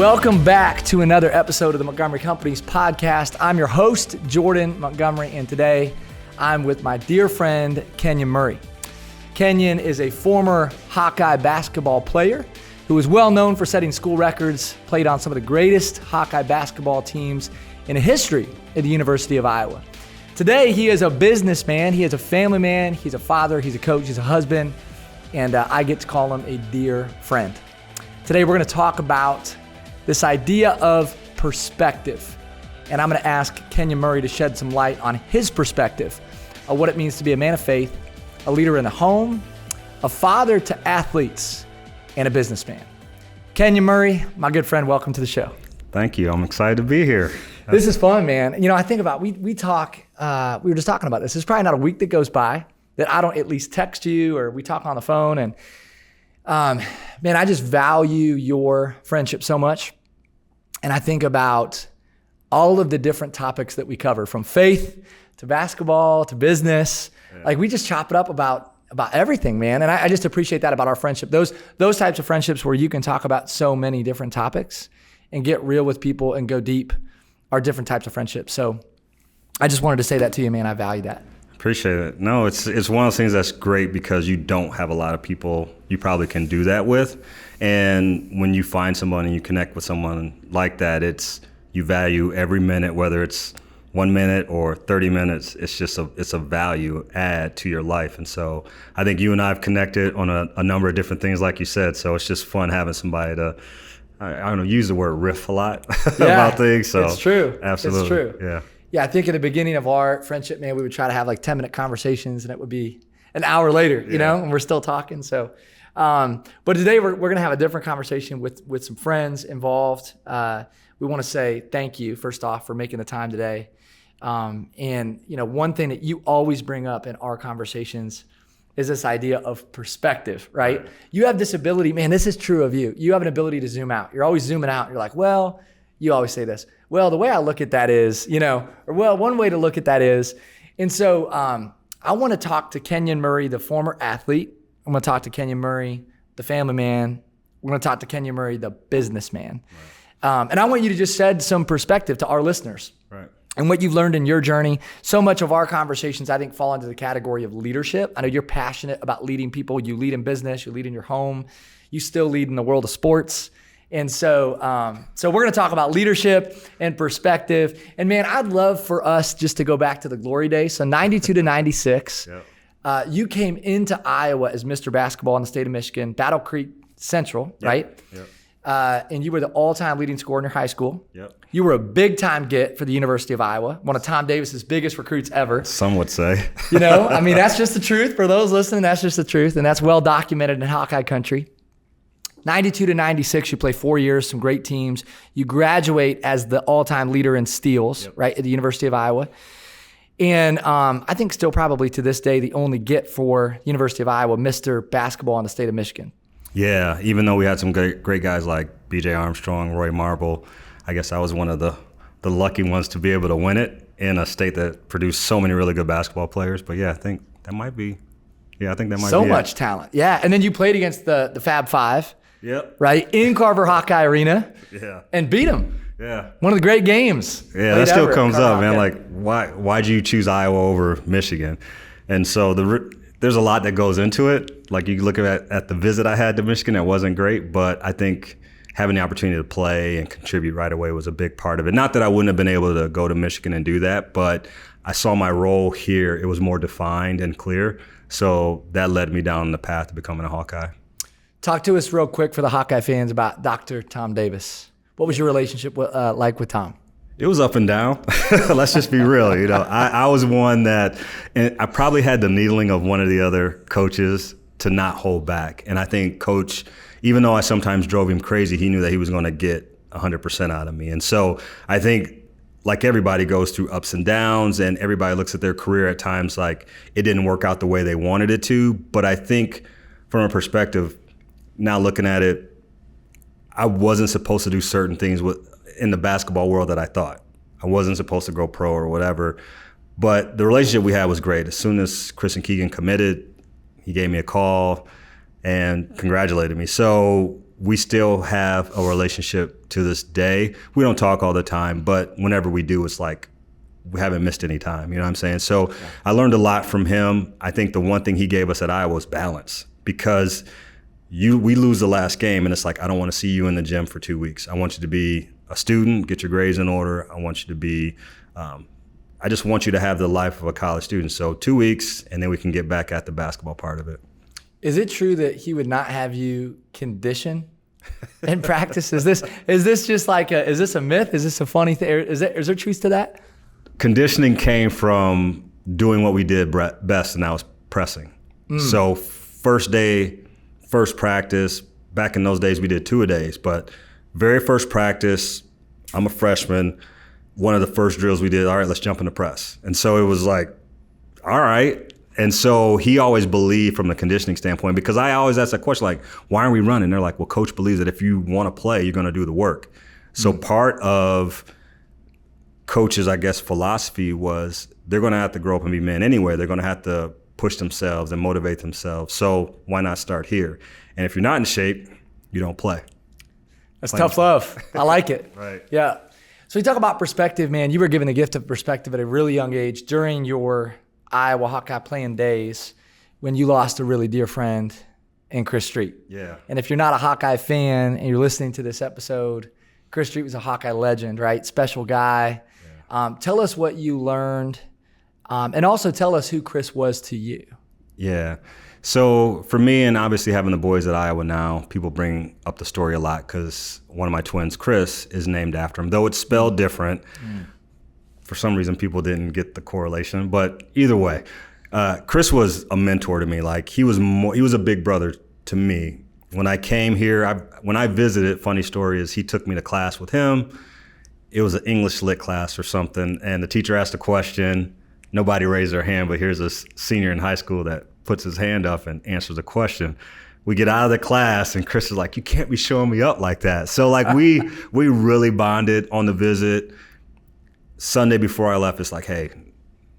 Welcome back to another episode of the Montgomery Companies podcast. I'm your host, Jordan Montgomery, and today I'm with my dear friend, Kenyon Murray. Kenyon is a former Hawkeye basketball player who is well known for setting school records, played on some of the greatest Hawkeye basketball teams in the history at the University of Iowa. Today, he is a businessman, he is a family man, he's a father, he's a coach, he's a husband, and I get to call him a dear friend. Today, we're going to talk about this idea of perspective. And I'm going to ask Kenyon Murray to shed some light on his perspective of what it means to be a man of faith, a leader in the home, a father to athletes, and a businessman. Kenyon Murray, my good friend, welcome to the show. Thank you. I'm excited to be here. This is fun, man. You know, I think about, we were just talking about this. There's probably not a week that goes by that I don't at least text you or we talk on the phone. And man, I just value your friendship so much. And I think about all of the different topics that we cover, from faith to basketball to business. Yeah. Like, we just chop it up about everything, man. And I just appreciate that about our friendship. Those types of friendships where you can talk about so many different topics and get real with people and go deep are different types of friendships. So I just wanted to say that to you, man. I value that. Appreciate it. No, it's one of those things that's great because you don't have a lot of people you probably can do that with. And when you find someone and you connect with someone like that, you value every minute, whether it's 1 minute or 30 minutes. It's a value add to your life. And so I think you and I have connected on a number of different things, like you said. So it's just fun having somebody to, I don't know, use the word riff a lot about things. So it's true. Absolutely. It's true. Yeah. Yeah, I think at the beginning of our friendship, man, we would try to have like 10-minute conversations and it would be an hour later, you know, and we're still talking. So, but today we're going to have a different conversation with some friends involved. We want to say thank you, first off, for making the time today. And, you know, one thing that you always bring up in our conversations is this idea of perspective, right? You have this ability, man, this is true of you. You have an ability to zoom out. You're always zooming out. You're like, well, you always say this. Well, the way I look at that is, you know, or well, one way to look at that is. And so I want to talk to Kenyon Murray, the former athlete. I'm going to talk to Kenyon Murray, the family man. We're going to talk to Kenyon Murray, the businessman. Right. And I want you to just shed some perspective to our listeners. Right. And what you've learned in your journey. So much of our conversations, I think, fall into the category of leadership. I know you're passionate about leading people. You lead in business, you lead in your home, you still lead in the world of sports. And so we're going to talk about leadership and perspective. And man, I'd love for us just to go back to the glory days. So 92 to 96, you came into Iowa as Mr. Basketball in the state of Michigan, Battle Creek Central, right? Yep. And you were the all-time leading scorer in your high school. Yep. You were a big-time get for the University of Iowa, one of Tom Davis's biggest recruits ever. Some would say. You know, I mean, that's just the truth. For those listening, that's just the truth. And that's well documented in Hawkeye country. 92 to 96, you play 4 years, some great teams. You graduate as the all-time leader in steals, right, at the University of Iowa. And I think still probably to this day, the only get for University of Iowa, Mr. Basketball in the state of Michigan. Yeah, even though we had some great guys like B.J. Armstrong, Roy Marble, I guess I was one of the lucky ones to be able to win it in a state that produced so many really good basketball players. But yeah, I think that might be so much talent. Yeah, and then you played against the Fab Five. Yep. Right, in Carver Hawkeye Arena. Yeah. And beat them. Yeah. One of the great games. Yeah, that still comes up, man. Like, why'd you choose Iowa over Michigan? And so there's a lot that goes into it. Like, you look at the visit I had to Michigan, it wasn't great, but I think having the opportunity to play and contribute right away was a big part of it. Not that I wouldn't have been able to go to Michigan and do that, but I saw my role here. It was more defined and clear. So that led me down the path to becoming a Hawkeye. Talk to us real quick for the Hawkeye fans about Dr. Tom Davis. What was your relationship like with Tom? It was up and down. Let's just be real. You know, I was one that, and I probably had the needling of one of the other coaches to not hold back. And I think Coach, even though I sometimes drove him crazy, he knew that he was going to get 100% out of me. And so I think, like everybody goes through ups and downs, and everybody looks at their career at times like it didn't work out the way they wanted it to. But I think from a perspective, now looking at it, I wasn't supposed to do certain things in the basketball world that I thought. I wasn't supposed to go pro or whatever. But the relationship we had was great. As soon as Chris and Keegan committed, he gave me a call and congratulated me. So we still have a relationship to this day. We don't talk all the time, but whenever we do, it's like we haven't missed any time. You know what I'm saying? So I learned a lot from him. I think the one thing he gave us at Iowa was balance, because we lose the last game and it's like, I don't want to see you in the gym for 2 weeks. I want you to be a student, get your grades in order. I want you to be, I just want you to have the life of a college student. So 2 weeks, and then we can get back at the basketball part of it. Is it true that he would not have you condition in practice? Is this just like is this a myth? Is this a funny thing? Is there truth to that? Conditioning came from doing what we did best, and that was pressing. So first day, first practice, back in those days we did 2-a-days, but very first practice, I'm a freshman, one of the first drills we did, all right, let's jump in the press. And so it was like, all right. And so he always believed from the conditioning standpoint, because I always ask that question, like, why are we running? They're like, well, coach believes that if you want to play, you're going to do the work. So part of coach's, I guess, philosophy was they're going to have to grow up and be men anyway. They're going to have to push themselves and motivate themselves. So why not start here? And if you're not in shape, you don't play. That's tough love. I like it. Right. Yeah. So we talk about perspective, man. You were given a gift of perspective at a really young age during your Iowa Hawkeye playing days when you lost a really dear friend in Chris Street. Yeah. And if you're not a Hawkeye fan and you're listening to this episode, Chris Street was a Hawkeye legend, right? Special guy. Yeah. Tell us what you learned, and also tell us who Chris was to you. Yeah. So for me, and obviously having the boys at Iowa now, people bring up the story a lot because one of my twins, Chris, is named after him, though it's spelled different. For some reason, people didn't get the correlation. But either way, Chris was a mentor to me. Like he was a big brother to me. When I came here, when I visited, funny story is he took me to class with him. It was an English lit class or something, and the teacher asked a question. Nobody raised their hand, but here's a senior in high school that puts his hand up and answers the question. We get out of the class, and Chris is like, "You can't be showing me up like that." So like we really bonded on the visit. Sunday before I left, it's like, "Hey, I'm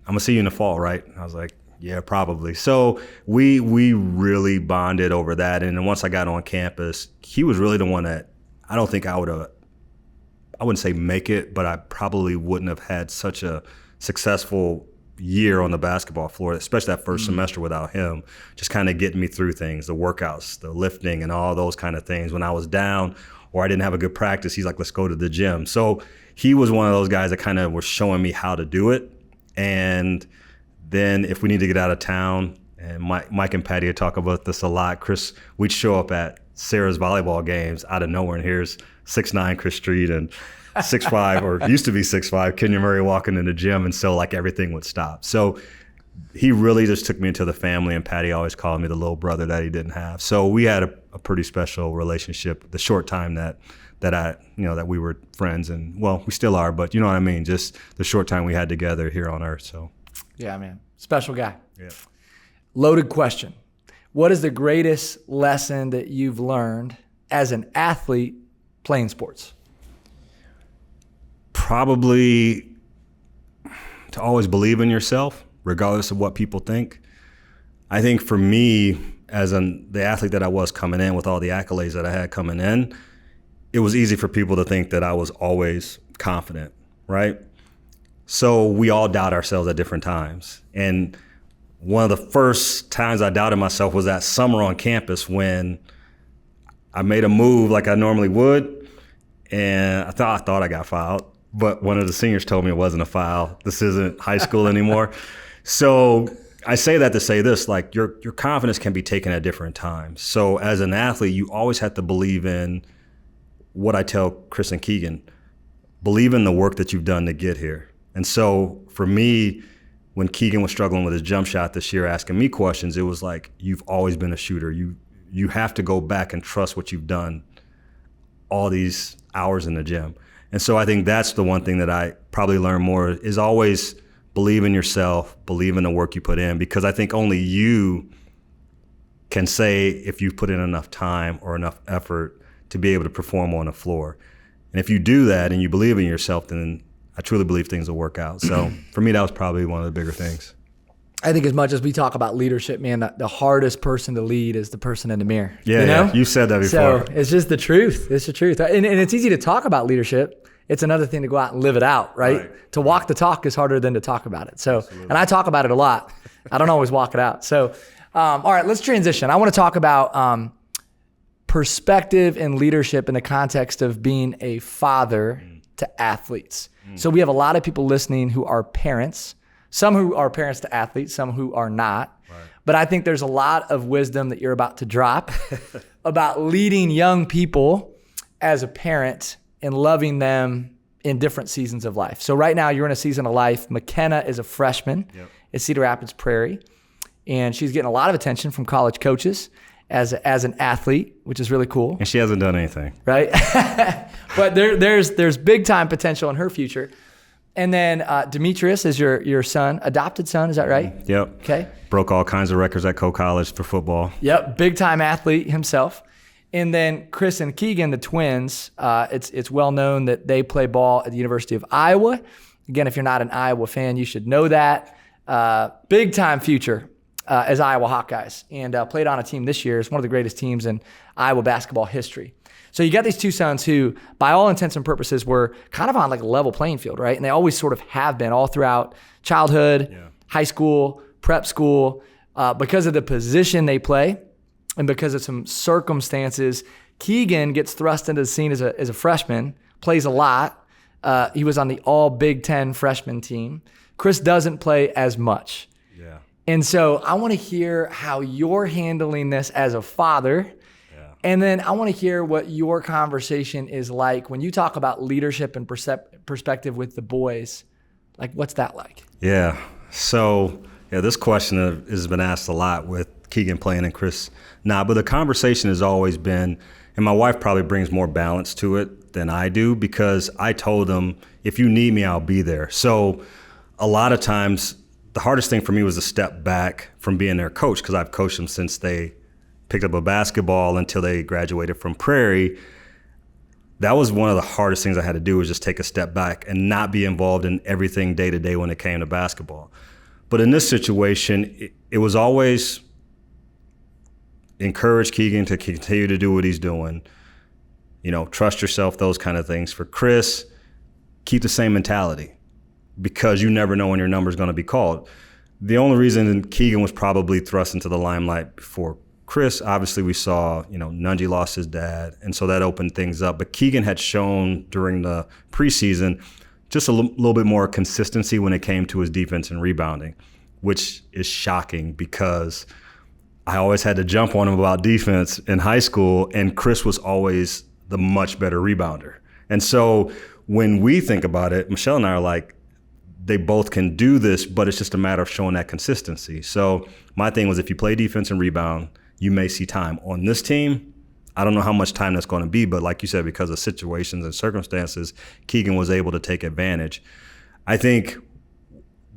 gonna see you in the fall, right?" And I was like, "Yeah, probably." So we really bonded over that. And then once I got on campus, he was really the one that I don't think I wouldn't say make it, but I probably wouldn't have had such a successful year on the basketball floor, especially that first semester without him, just kind of getting me through things, the workouts, the lifting, and all those kind of things. When I was down or I didn't have a good practice, he's like, "Let's go to the gym." So he was one of those guys that kind of was showing me how to do it. And then if we need to get out of town, and Mike and Patty talk about this a lot, Chris, we'd show up at Sarah's volleyball games out of nowhere, and here's 6'9" Chris Street and 6'5", or used to be 6'5", Kenyon Murray walking in the gym, and so like everything would stop. So he really just took me into the family, and Patty always called me the little brother that he didn't have. So we had a pretty special relationship the short time that we were friends, and well, we still are, but you know what I mean, just the short time we had together here on earth. So yeah, man, special guy. Yeah. Loaded question. What is the greatest lesson that you've learned as an athlete playing sports? Probably to always believe in yourself, regardless of what people think. I think for me, as the athlete that I was coming in with all the accolades that I had coming in, it was easy for people to think that I was always confident, right? So we all doubt ourselves at different times. And one of the first times I doubted myself was that summer on campus when I made a move like I normally would, and I thought I got fouled, but one of the seniors told me it wasn't a foul. This isn't high school anymore. So I say that to say this, like your confidence can be taken at different times. So as an athlete, you always have to believe in what I tell Chris and Keegan, believe in the work that you've done to get here. And so for me, when Keegan was struggling with his jump shot this year, asking me questions, it was like, you've always been a shooter. You have to go back and trust what you've done all these hours in the gym. And so I think that's the one thing that I probably learned more is always believe in yourself, believe in the work you put in, because I think only you can say if you've put in enough time or enough effort to be able to perform on the floor. And if you do that and you believe in yourself, then I truly believe things will work out. So for me, that was probably one of the bigger things. I think as much as we talk about leadership, man, the hardest person to lead is the person in the mirror. Yeah, you know? yeah. You said that before. So it's just the truth. It's the truth. And it's easy to talk about leadership. It's another thing to go out and live it out, right? To walk the talk is harder than to talk about it. So, and I talk about it a lot. I don't always walk it out. So, all right, let's transition. I want to talk about perspective and leadership in the context of being a father to athletes. So we have a lot of people listening who are parents, some who are parents to athletes, some who are not. Right. But I think there's a lot of wisdom that you're about to drop about leading young people as a parent and loving them in different seasons of life. So right now you're in a season of life. McKenna is a freshman at Cedar Rapids Prairie, and she's getting a lot of attention from college coaches as an athlete, which is really cool. And she hasn't done anything. Right? But there's big time potential in her future. And then Demetrius is your son, adopted son, is that right? Yep. Okay. Broke all kinds of records at college for football. Yep, big time athlete himself. And then Chris and Keegan, the twins, it's well known that they play ball at the University of Iowa. Again, if you're not an Iowa fan, you should know that. Big time future as Iowa Hawkeyes, and played on a team this year. It's one of the greatest teams in Iowa basketball history. So you got these two sons who, by all intents and purposes, were kind of on like a level playing field, right? And they always sort of have been all throughout childhood, high school, prep school, because of the position they play and because of some circumstances. Keegan gets thrust into the scene as a freshman, plays a lot. He was on the all Big Ten freshman team. Chris doesn't play as much. Yeah. And so I want to hear how you're handling this as a father. And then I want to hear what your conversation is like when you talk about leadership and perspective with the boys. Like, what's that like? Yeah. So, this question has been asked a lot with Keegan playing and Chris not. But the conversation has always been, and my wife probably brings more balance to it than I do, because I told them, if you need me, I'll be there. So a lot of times, the hardest thing for me was to step back from being their coach, because I've coached them since they picked up a basketball until they graduated from Prairie. That was one of the hardest things I had to do, was just take a step back and not be involved in everything day to day when it came to basketball. But in this situation, it was always encourage Keegan to continue to do what he's doing. Trust yourself, those kind of things. For Chris, keep the same mentality, because you never know when your number is going to be called. The only reason Keegan was probably thrust into the limelight before Chris, obviously we saw, Nunji lost his dad, and so that opened things up. But Keegan had shown during the preseason just a little bit more consistency when it came to his defense and rebounding, which is shocking, because I always had to jump on him about defense in high school, and Chris was always the much better rebounder. And so when we think about it, Michelle and I are like, they both can do this, but it's just a matter of showing that consistency. So my thing was, if you play defense and rebound, you may see time. On this team, I don't know how much time that's going to be, but like you said, because of situations and circumstances, Keegan was able to take advantage. I think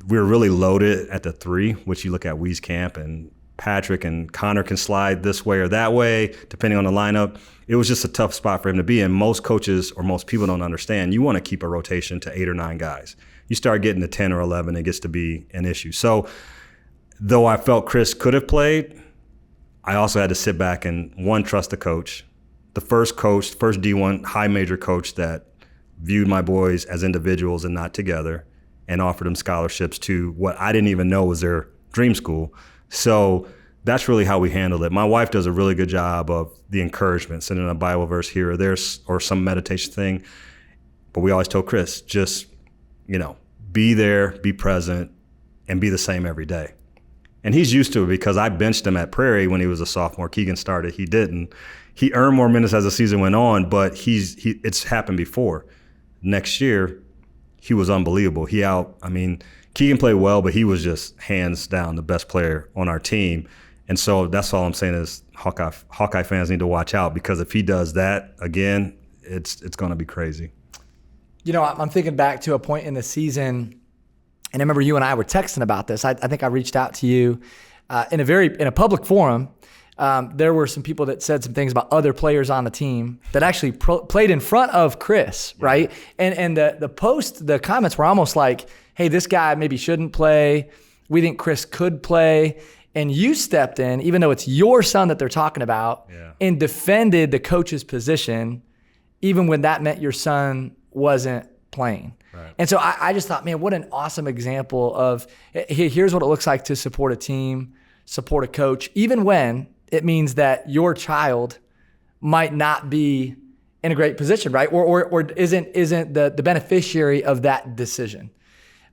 we're really loaded at the three, which you look at Wieskamp and Patrick and Connor can slide this way or that way, depending on the lineup. It was just a tough spot for him to be in. Most coaches or most people don't understand. You want to keep a rotation to 8 or 9 guys. You start getting to 10 or 11, it gets to be an issue. So though I felt Chris could have played, I also had to sit back and, one, trust the coach. The first D1 high major coach that viewed my boys as individuals and not together, and offered them scholarships to what I didn't even know was their dream school. So that's really how we handled it. My wife does a really good job of the encouragement, sending a Bible verse here or there, or some meditation thing. But we always told Chris, just, be there, be present, and be the same every day. And he's used to it, because I benched him at Prairie when he was a sophomore. Keegan started, he didn't. He earned more minutes as the season went on, but it's happened before. Next year, he was unbelievable. Keegan played well, but he was just hands down the best player on our team. And so that's all I'm saying is Hawkeye fans need to watch out, because if he does that again, it's going to be crazy. I'm thinking back to a point in the season, and I remember you and I were texting about this. I think I reached out to you in a public forum. There were some people that said some things about other players on the team that actually played in front of Chris, right? And the comments were almost like, hey, this guy maybe shouldn't play. We think Chris could play. And you stepped in, even though it's your son that they're talking about, and defended the coach's position, even when that meant your son wasn't playing. Right. And so I just thought, man, what an awesome example of here's what it looks like to support a team, support a coach, even when it means that your child might not be in a great position, right? Or isn't the beneficiary of that decision.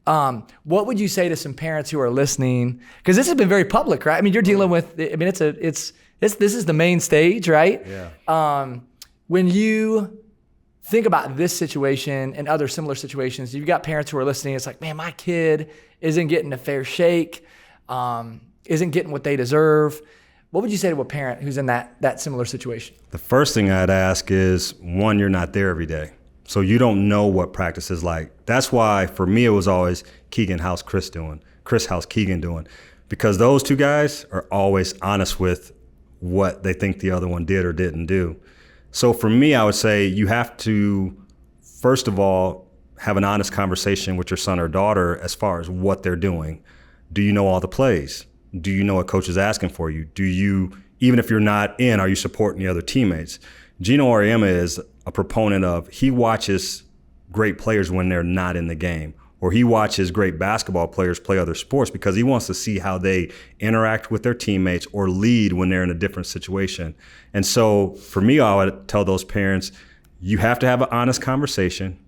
What would you say to some parents who are listening? Because this has been very public, right? I mean, you're dealing with. I mean, this is the main stage, right? Yeah. When you think about this situation and other similar situations, you've got parents who are listening. It's like, man, my kid isn't getting a fair shake, isn't getting what they deserve. What would you say to a parent who's in that similar situation? The first thing I'd ask is, one, you're not there every day. So you don't know what practice is like. That's why for me it was always Keegan, how's Chris doing? Chris, how's Keegan doing? Because those two guys are always honest with what they think the other one did or didn't do. So for me, I would say you have to, first of all, have an honest conversation with your son or daughter as far as what they're doing. Do you know all the plays? Do you know what coach is asking for you? Do you, even if you're not in, are you supporting the other teammates? Gino Auriemma is a proponent of, he watches great players when they're not in the game, or he watches great basketball players play other sports because he wants to see how they interact with their teammates or lead when they're in a different situation. And so for me, I would tell those parents, you have to have an honest conversation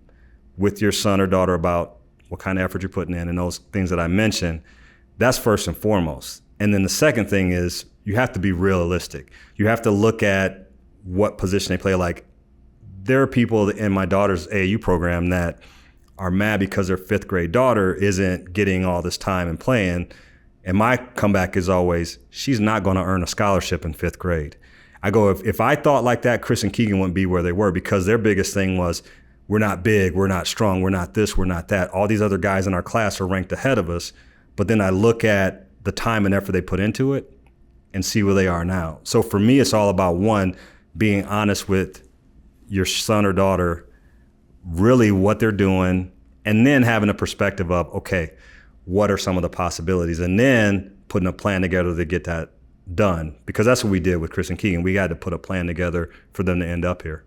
with your son or daughter about what kind of effort you're putting in and those things that I mentioned. That's first and foremost. And then the second thing is you have to be realistic. You have to look at what position they play. Like, there are people in my daughter's AAU program that are mad because their 5th grade daughter isn't getting all this time and playing. And my comeback is always, she's not going to earn a scholarship in 5th grade. I go, if I thought like that, Chris and Keegan wouldn't be where they were, because their biggest thing was, we're not big, we're not strong, we're not this, we're not that. All these other guys in our class are ranked ahead of us. But then I look at the time and effort they put into it and see where they are now. So for me, it's all about, one, being honest with your son or daughter, really what they're doing, and then having a perspective of, okay, what are some of the possibilities? And then putting a plan together to get that done. Because that's what we did with Chris and Keegan. We had to put a plan together for them to end up here.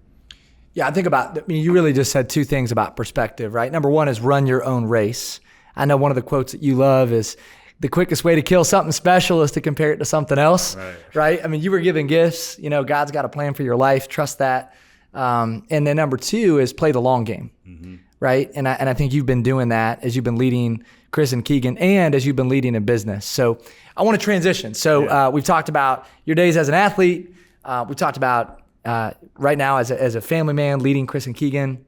Yeah, I mean, you really just said two things about perspective, right? Number one is run your own race. I know one of the quotes that you love is, the quickest way to kill something special is to compare it to something else, right? I mean, you were given gifts. God's got a plan for your life. Trust that. And then number two is play the long game, right? And I think you've been doing that as you've been leading Chris and Keegan and as you've been leading in business. So I want to transition. So we've talked about your days as an athlete. We talked about right now as a family man leading Chris and Keegan.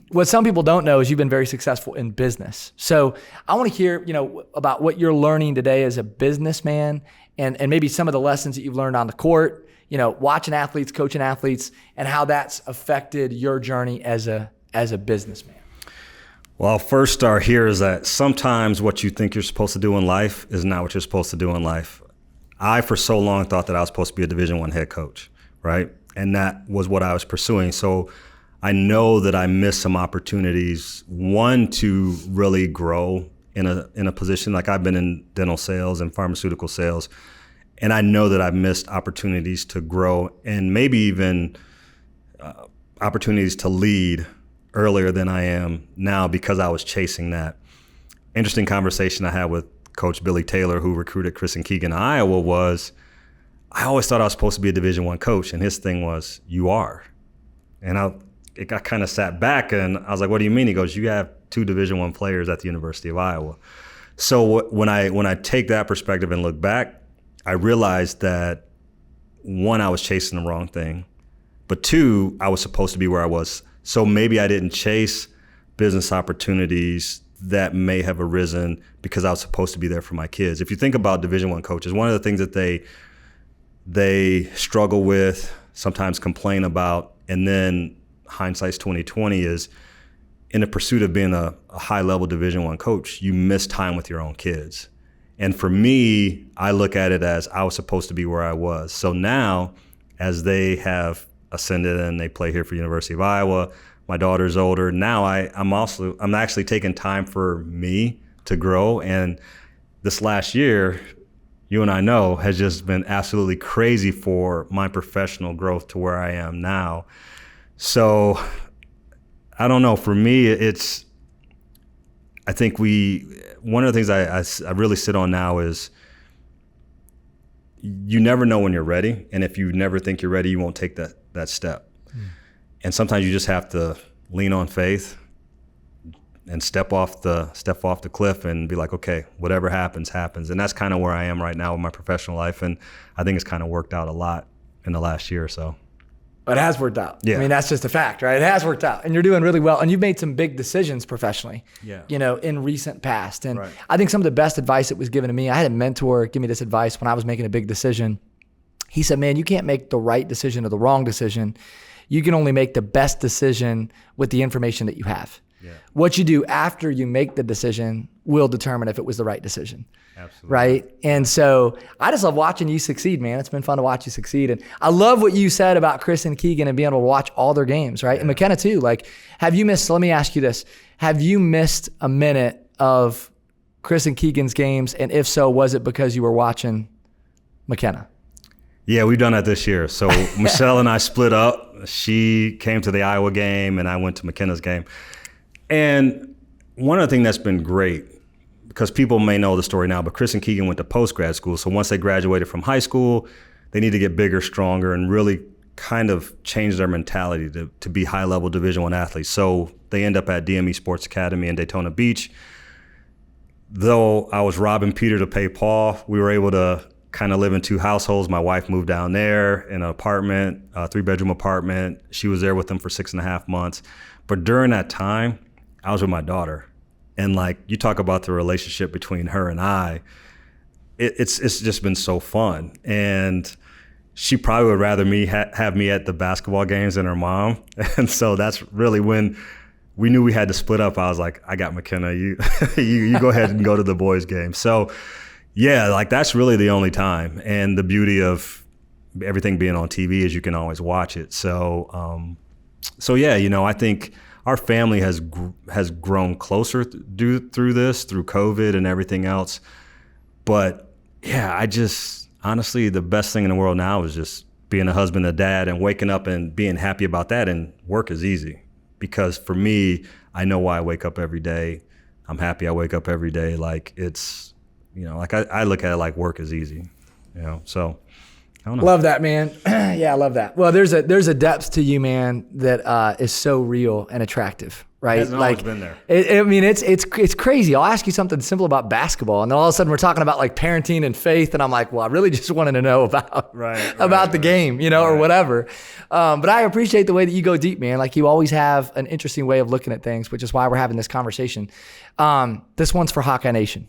What some people don't know is you've been very successful in business. So I want to hear, about what you're learning today as a businessman and maybe some of the lessons that you've learned on the court, watching athletes, coaching athletes, and how that's affected your journey as a businessman. Well, first start here is that sometimes what you think you're supposed to do in life is not what you're supposed to do in life. I, for so long, thought that I was supposed to be a Division I head coach, right? And that was what I was pursuing. So I know that I missed some opportunities, one, to really grow in a position. Like, I've been in dental sales and pharmaceutical sales, and I know that I've missed opportunities to grow and maybe even opportunities to lead earlier than I am now because I was chasing that. Interesting conversation I had with Coach Billy Taylor, who recruited Chris and Keegan in Iowa, was I always thought I was supposed to be a Division I coach, and his thing was, you are. And I kind of sat back and I was like, what do you mean? He goes, you have 2 Division I players at the University of Iowa. So when I take that perspective and look back, I realized that, one, I was chasing the wrong thing, but 2, I was supposed to be where I was. So maybe I didn't chase business opportunities that may have arisen because I was supposed to be there for my kids. If you think about Division I coaches, one of the things that they struggle with, sometimes complain about, and then hindsight's 2020 is, in the pursuit of being a high-level Division I coach, you miss time with your own kids. And for me, I look at it as I was supposed to be where I was. So now, as they have ascended and they play here for University of Iowa, my daughter's older. Now I'm actually taking time for me to grow. And this last year, you and I know, has just been absolutely crazy for my professional growth to where I am now. So I don't know. For me, I think one of the things I really sit on now is you never know when you're ready. And if you never think you're ready, you won't take that step. And sometimes you just have to lean on faith and step off the cliff and be like, okay, whatever happens, happens. And that's kind of where I am right now with my professional life. And I think it's kind of worked out a lot in the last year or so. It has worked out. Yeah. I mean, that's just a fact, right? It has worked out. And you're doing really well. And you've made some big decisions professionally, in recent past. And right. I think some of the best advice that was given to me, I had a mentor give me this advice when I was making a big decision. He said, man, you can't make the right decision or the wrong decision. You can only make the best decision with the information that you have. Yeah. What you do after you make the decision will determine if it was the right decision. Absolutely. Right? And so I just love watching you succeed, man. It's been fun to watch you succeed. And I love what you said about Chris and Keegan and being able to watch all their games, right? Yeah. And McKenna too. Like, let me ask you this. Have you missed a minute of Chris and Keegan's games? And if so, was it because you were watching McKenna? Yeah, we've done that this year. So Michelle and I split up. She came to the Iowa game and I went to McKenna's game. And one of the things that's been great, because people may know the story now, but Chris and Keegan went to post-grad school. So once they graduated from high school, they need to get bigger, stronger, and really kind of change their mentality to be high-level Division I athletes. So they end up at DME Sports Academy in Daytona Beach. Though I was robbing Peter to pay Paul, we were able to kind of live in two households. My wife moved down there in an apartment, a 3-bedroom apartment. She was there with them for 6.5 months. But during that time, I was with my daughter. And like, you talk about the relationship between her and I, it's just been so fun. And she probably would rather have me at the basketball games than her mom. And so that's really when we knew we had to split up. I was like, I got McKenna, you go ahead and go to the boys' game. So yeah, like that's really the only time. And the beauty of everything being on TV is you can always watch it. So yeah, I think our family has grown closer through this, through COVID and everything else. But yeah, honestly, the best thing in the world now is just being a husband, a dad, and waking up and being happy about that. And work is easy because for me, I know why I wake up every day. I'm happy I wake up every day. Like it's, like I look at it like work is easy, so. I don't know. Love that, man. Yeah, I love that. Well, there's a depth to you, man, that is so real and attractive, right? It hasn't always been there. It's crazy. I'll ask you something simple about basketball, and then all of a sudden we're talking about like parenting and faith, and I'm like, well, I really just wanted to know about the game, or whatever. But I appreciate the way that you go deep, man. Like you always have an interesting way of looking at things, which is why we're having this conversation. This one's for Hawkeye Nation.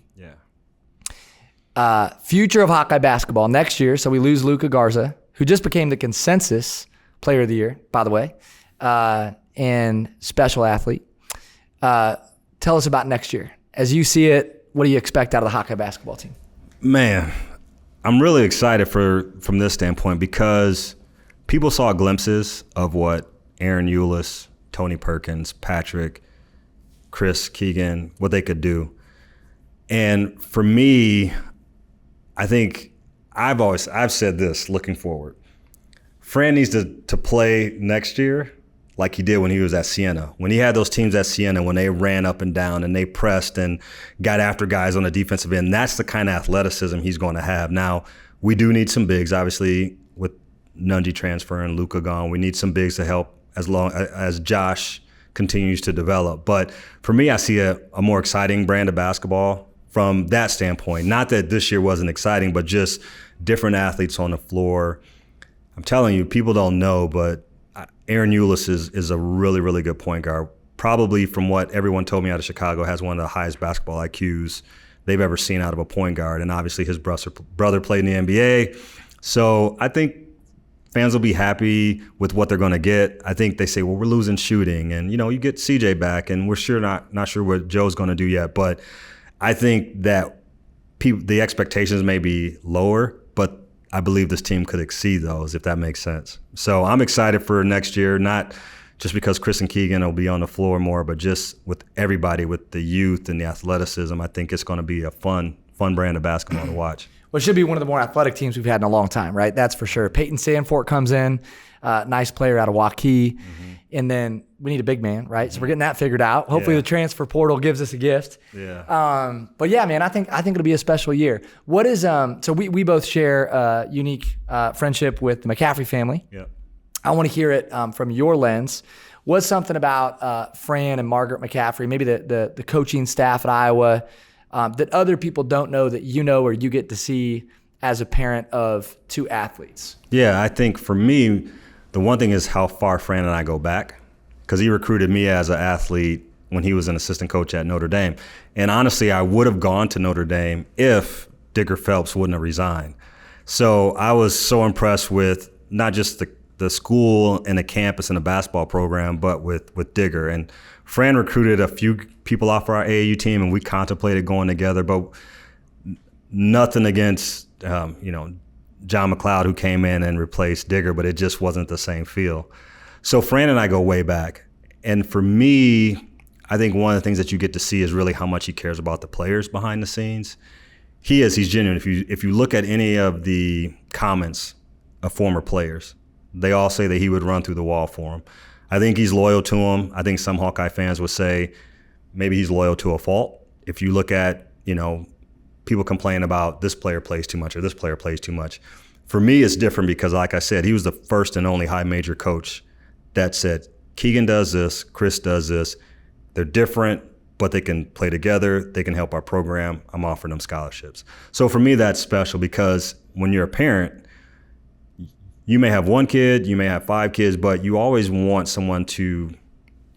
Future of Hawkeye basketball next year. So we lose Luka Garza, who just became the consensus player of the year, by the way, and special athlete. Tell us about next year. As you see it, what do you expect out of the Hawkeye basketball team? Man, I'm really excited from this standpoint because people saw glimpses of what Aaron Eulis, Tony Perkins, Patrick, Chris, Keegan, what they could do. And for me, I think I've said this looking forward. Fran needs to play next year like he did when he was at Siena. When he had those teams at Siena, when they ran up and down and they pressed and got after guys on the defensive end, that's the kind of athleticism he's going to have. Now, we do need some bigs, obviously, with Nunji transferring, Luka gone. We need some bigs to help as long as Josh continues to develop. But for me, I see a more exciting brand of basketball from that standpoint. Not that this year wasn't exciting, but just different athletes on the floor. I'm telling you, people don't know, but Aaron Eulis is a really, really good point guard. Probably from what everyone told me out of Chicago, has one of the highest basketball IQs they've ever seen out of a point guard. And obviously his brother played in the NBA. So I think fans will be happy with what they're going to get. I think they say, well, we're losing shooting. And, you get CJ back, and we're not sure what Joe's going to do yet. But I think that the expectations may be lower, but I believe this team could exceed those, if that makes sense. So I'm excited for next year, not just because Chris and Keegan will be on the floor more, but just with everybody, with the youth and the athleticism. I think it's going to be a fun fun brand of basketball to watch. Well, it should be one of the more athletic teams we've had in a long time, right? That's for sure. Peyton Sanford comes in, nice player out of Waukee. And then we need a big man, right? So we're getting that figured out. Hopefully the transfer portal gives us a gift. Yeah. But yeah, man, I think it'll be a special year. What is so we both share a unique friendship with the McCaffrey family. Yeah. I want to hear it from your lens. What's something about Fran and Margaret McCaffrey, maybe the coaching staff at Iowa, that other people don't know that you know or you get to see as a parent of two athletes? Yeah, I think for me, the one thing is how far Fran and I go back, because he recruited me as an athlete when he was an assistant coach at Notre Dame. And honestly, I would have gone to Notre Dame if Digger Phelps wouldn't have resigned. So I was so impressed with not just the school and the campus and the basketball program, but with Digger. And Fran recruited a few people off our AAU team, and we contemplated going together, but nothing against, John McLeod, who came in and replaced Digger, but it just wasn't the same feel. So Fran and I go way back. And for me, I think one of the things that you get to see is really how much he cares about the players behind the scenes. He's genuine. If you look at any of the comments of former players, they all say that he would run through the wall for them. I think he's loyal to them. I think some Hawkeye fans would say maybe he's loyal to a fault. If you look at, people complain about this player plays too much or this player plays too much. For me, it's different because, like I said, he was the first and only high major coach that said, Keegan does this, Chris does this. They're different, but they can play together. They can help our program. I'm offering them scholarships. So for me, that's special because when you're a parent, you may have one kid, you may have 5 kids, but you always want someone to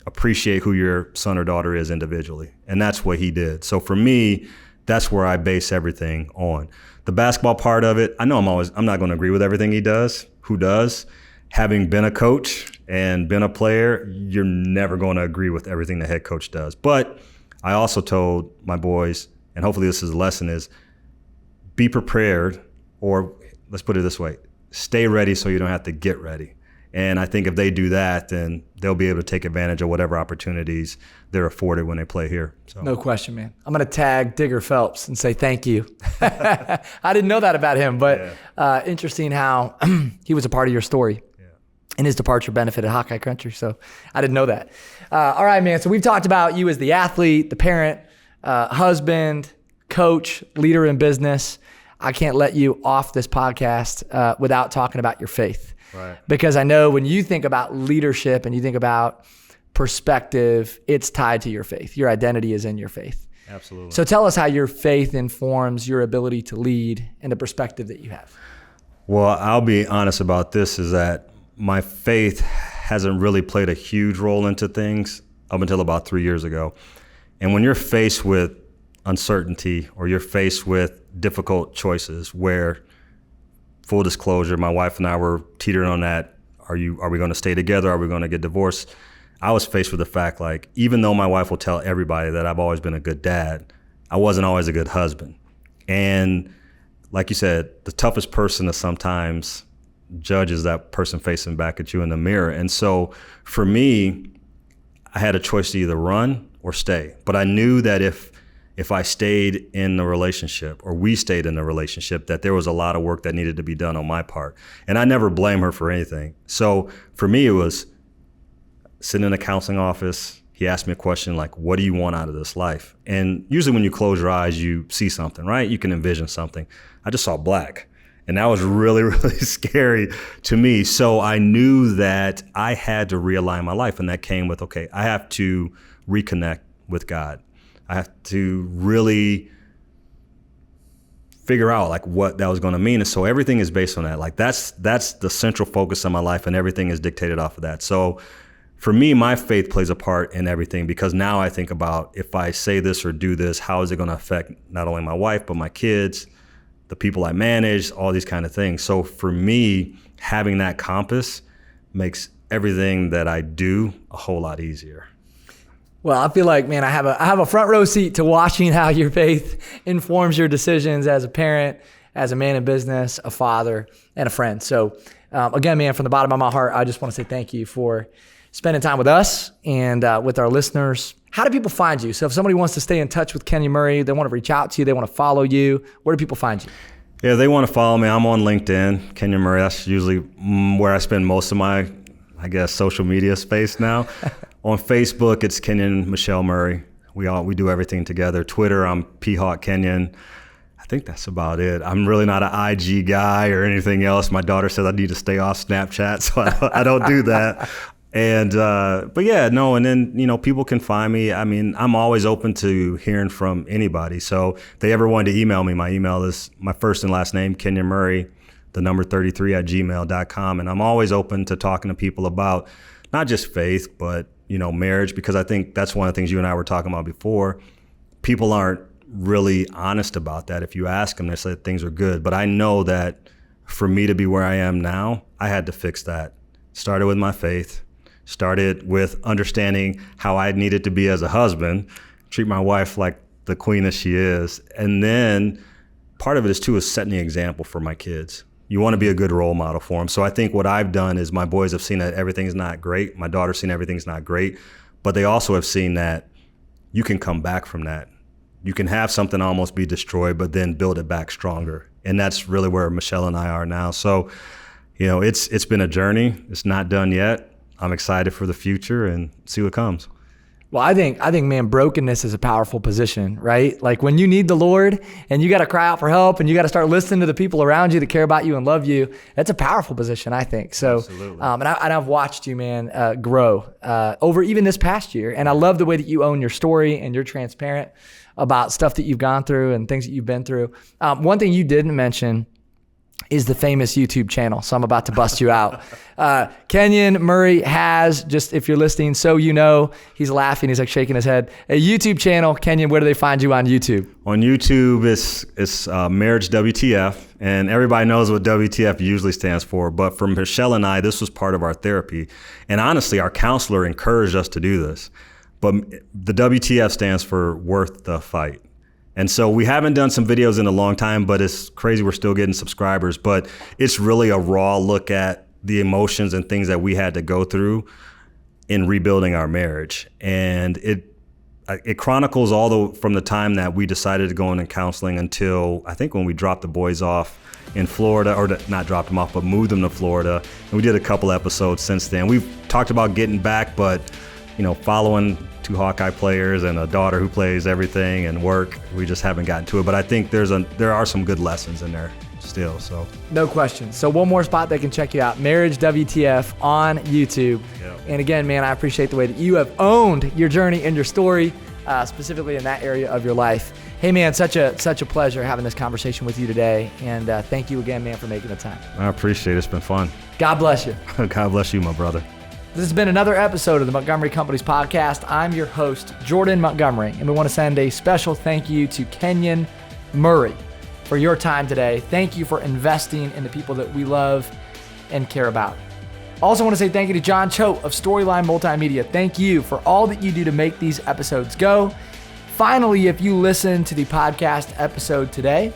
appreciate who your son or daughter is individually. And that's what he did. So for me, that's where I base everything on. The basketball part of it, I know I'm not going to agree with everything he does. Who does? Having been a coach and been a player, you're never going to agree with everything the head coach does. But I also told my boys, and hopefully this is a lesson, is be prepared, or let's put it this way, stay ready so you don't have to get ready. And I think if they do that, then they'll be able to take advantage of whatever opportunities they're afforded when they play here. So. No question, man. I'm going to tag Digger Phelps and say thank you. I didn't know that about him, but interesting how he was a part of your story. Yeah. And his departure benefited Hawkeye Country. So I didn't know that. All right, man. So we've talked about you as the athlete, the parent, husband, coach, leader in business. I can't let you off this podcast without talking about your faith. Right. Because I know when you think about leadership and you think about perspective, it's tied to your faith. Your identity is in your faith. Absolutely. So tell us how your faith informs your ability to lead and the perspective that you have. Well, I'll be honest about this, is that my faith hasn't really played a huge role into things up until about 3 years ago. And when you're faced with uncertainty or you're faced with difficult choices where, full disclosure, my wife and I were teetering on that. Are we going to stay together? Are we going to get divorced? I was faced with the fact, like, even though my wife will tell everybody that I've always been a good dad, I wasn't always a good husband. And like you said, the toughest person to sometimes judge is that person facing back at you in the mirror. And so for me, I had a choice to either run or stay. But I knew that if I stayed in the relationship, or we stayed in the relationship, that there was a lot of work that needed to be done on my part. And I never blame her for anything. So for me, it was sitting in a counseling office. He asked me a question like, what do you want out of this life? And usually when you close your eyes, you see something, right? You can envision something. I just saw black. And that was really, really scary to me. So I knew that I had to realign my life. And that came with, okay, I have to reconnect with God. I have to really figure out like what that was going to mean. And so everything is based on that. Like that's the central focus of my life, and everything is dictated off of that. So for me, my faith plays a part in everything, because now I think about, if I say this or do this, how is it going to affect not only my wife, but my kids, the people I manage, all these kind of things. So for me, having that compass makes everything that I do a whole lot easier. Well, I feel like, man, I have a front row seat to watching how your faith informs your decisions as a parent, as a man in business, a father, and a friend. So again, man, from the bottom of my heart, I just want to say thank you for spending time with us and with our listeners. How do people find you? So if somebody wants to stay in touch with Kenyon Murray, they want to reach out to you, they want to follow you, where do people find you? Yeah, they want to follow me. I'm on LinkedIn, Kenyon Murray. That's usually where I spend most of my, I guess, social media space now. On Facebook, it's Kenyon Michelle Murray. We do everything together. Twitter, I'm P-Hawk Kenyon. I think that's about it. I'm really not an IG guy or anything else. My daughter says I need to stay off Snapchat, so I don't do that. And, but yeah, no, and then, people can find me. I mean, I'm always open to hearing from anybody. So if they ever wanted to email me, my email is my first and last name, Kenyon Murray, the number 33 at gmail.com. And I'm always open to talking to people about not just faith, but, marriage, because I think that's one of the things you and I were talking about before. People aren't really honest about that. If you ask them, they say things are good. But I know that for me to be where I am now, I had to fix that. Started with my faith. Started with understanding how I needed to be as a husband, treat my wife like the queen that she is. And then part of it is setting the example for my kids. You want to be a good role model for them. So I think what I've done is my boys have seen that everything's not great. My daughter's seen everything's not great. But they also have seen that you can come back from that. You can have something almost be destroyed, but then build it back stronger. And that's really where Michelle and I are now. So, it's been a journey. It's not done yet. I'm excited for the future and see what comes. Well, I think, man, brokenness is a powerful position, right? Like when you need the Lord and you got to cry out for help and you got to start listening to the people around you that care about you and love you, that's a powerful position, I think. So, absolutely. And I've watched you, man, grow over even this past year. And I love the way that you own your story and you're transparent about stuff that you've gone through and things that you've been through. One thing you didn't mention is the famous YouTube channel. So I'm about to bust you out. Kenyon Murray has, just if you're listening, so he's laughing, he's like shaking his head. A YouTube channel. Kenyon, where do they find you on YouTube? On YouTube, it's Marriage WTF, and everybody knows what WTF usually stands for. But for Michelle and I, this was part of our therapy. And honestly, our counselor encouraged us to do this. But the WTF stands for Worth the Fight. And so we haven't done some videos in a long time, but it's crazy we're still getting subscribers. But it's really a raw look at the emotions and things that we had to go through in rebuilding our marriage. And it chronicles from the time that we decided to go into counseling until I think when we dropped the boys off in Florida, or not dropped them off, but moved them to Florida. And we did a couple episodes since then. We've talked about getting back, but following 2 Hawkeye players and a daughter who plays everything and work, we just haven't gotten to it. But I think there are some good lessons in there still. So no question. So one more spot they can check you out, Marriage WTF on YouTube. Yep. And again, man, I appreciate the way that you have owned your journey and your story, specifically in that area of your life. Hey man, such a pleasure having this conversation with you today. And thank you again, man, for making the time. I appreciate it. It's been fun. God bless you. God bless you, my brother. This has been another episode of the Montgomery Companies podcast. I'm your host, Jordan Montgomery, and we want to send a special thank you to Kenyon Murray for your time today. Thank you for investing in the people that we love and care about. Also want to say thank you to John Choate of Storyline Multimedia. Thank you for all that you do to make these episodes go. Finally, if you listen to the podcast episode today,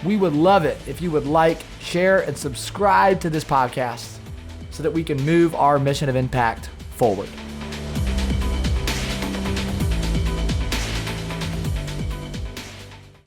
we would love it if you would like, share, and subscribe to this podcast so that we can move our mission of impact forward.